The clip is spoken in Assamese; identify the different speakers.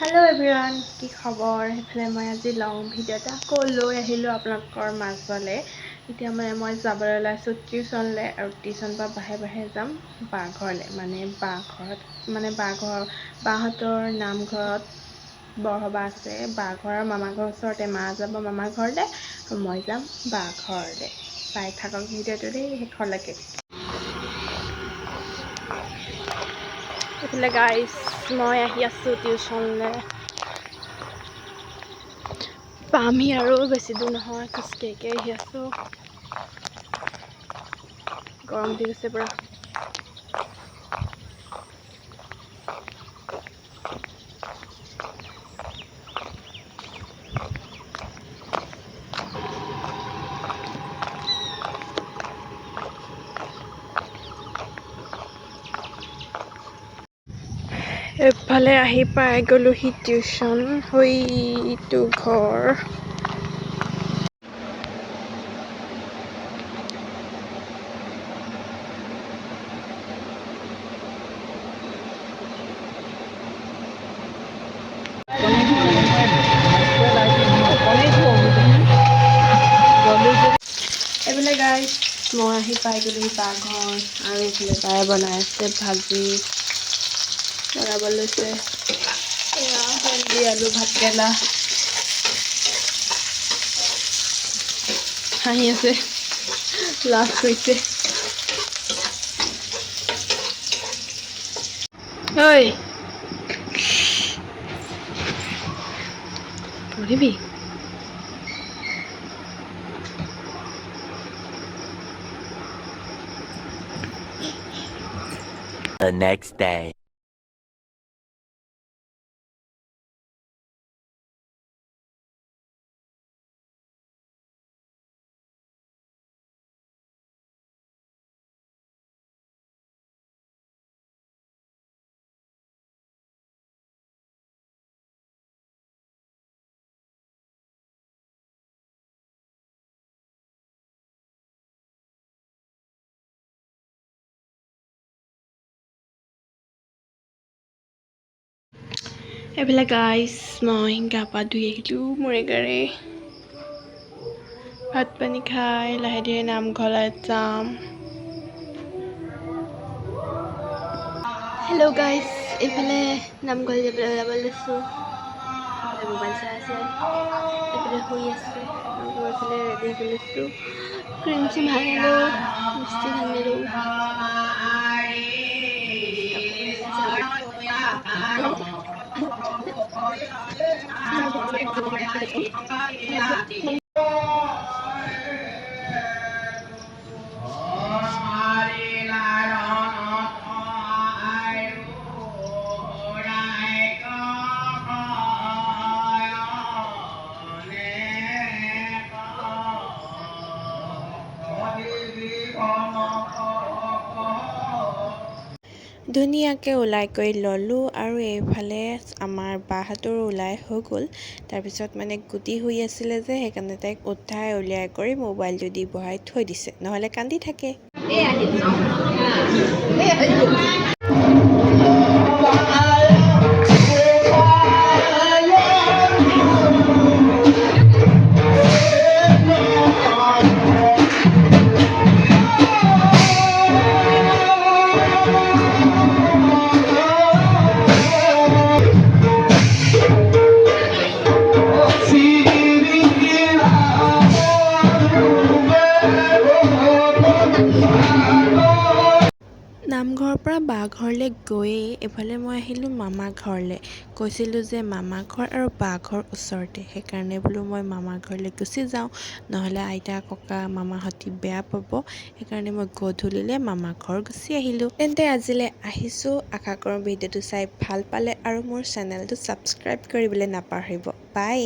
Speaker 1: হেল্ল' এভৰিৱান, কি খবৰ? সেইফালে মই আজি লং ভিডিঅ' এটা আকৌ লৈ আহিলোঁ আপোনালোকৰ মাজলৈ। এতিয়া মই যাবলৈ ওলাইছোঁ টিউশ্যনলৈ, আৰু টিউশ্যনৰ পৰা বাহিৰে বাহিৰে যাম বাঘৰলৈ, বাহঁতৰ নামঘৰত বৰসবাহ আছে। বাঘৰ মামা ঘৰৰ ওচৰতে, মা যাব মামাৰ ঘৰলৈ আৰু মই যাম বাঘৰলৈ। চাই থাকক ভিডিঅ'টো দেই শেষলৈকে। এইফালে গাইছ, মই আহি আছোঁ টিউশ্যনলৈ। পামহি আৰু বেছি দূৰ নহয়, খোজকাঢ়ি আহি আছোঁ। গৰম উঠি গৈছে পুৰা। এফালে আহি পাই গ'লোহি টিউশ্যন, হৈটো ঘৰ। এইফালে গাইছ, মই আহি পাই গ'লোহি বাঘৰ, আৰু এইফালে বায়ে বনাই আছে ভাজি বনাব লৈছে। ভেন্দি, আলু, ভাতকেৰেলা। হাঁহি আছে, লাভ কৰিছে। ঐ পঢ়িবি?
Speaker 2: The next day.
Speaker 1: এইফালে গাইছ, মই গা পা ধুই আহিলোঁ মূৰে গাৰে। ভাত পানী খাই লাহে ধীৰে নামঘৰলৈ যাম। হেল্ল' গাইছ, এইফালে নামঘৰলৈ যাবলৈ ওলাব লৈছোঁ। মোবাইল চাই আছে, এইফালে শুই আছে, আৰু এইফালে ৰেডি হ'ব লৈছোঁ। ক্ৰীম চিম সানিলোঁ, লিপষ্টিক সানিলোঁ। ধুনীয়াকৈ ওলাই কৰি ল'লোঁ, আৰু এইফালে আমাৰ বাহঁতৰো ওলাই হৈ গ'ল। তাৰপিছত গুটি শুই আছিলে যে, সেইকাৰণে তাইক উলিয়াই কৰি মোবাইলটো দি বহাই থৈ দিছে, নহ'লে কান্দি থাকে। নামঘৰৰ পৰা বাঘৰলৈ গৈয়ে এইফালে মই আহিলোঁ মামা ঘৰলৈ। কৈছিলোঁ যে মামা ঘৰ আৰু বাঘৰ ওচৰতে, সেইকাৰণে বোলো মই মামা ঘৰলৈ গুচি যাওঁ, নহ'লে আইতা ককা মামাহঁতি বেয়া পাব। সেইকাৰণে মই গধূলিলৈ মামা ঘৰ গুচি আহিলোঁ। তেন্তে আজিলৈ আহিছোঁ, আশা কৰোঁ ভিডিঅ'টো চাই ভাল পালে আৰু মোৰ চেনেলটো ছাবস্ক্ৰাইব কৰিবলৈ নাপাহৰিব। বাই।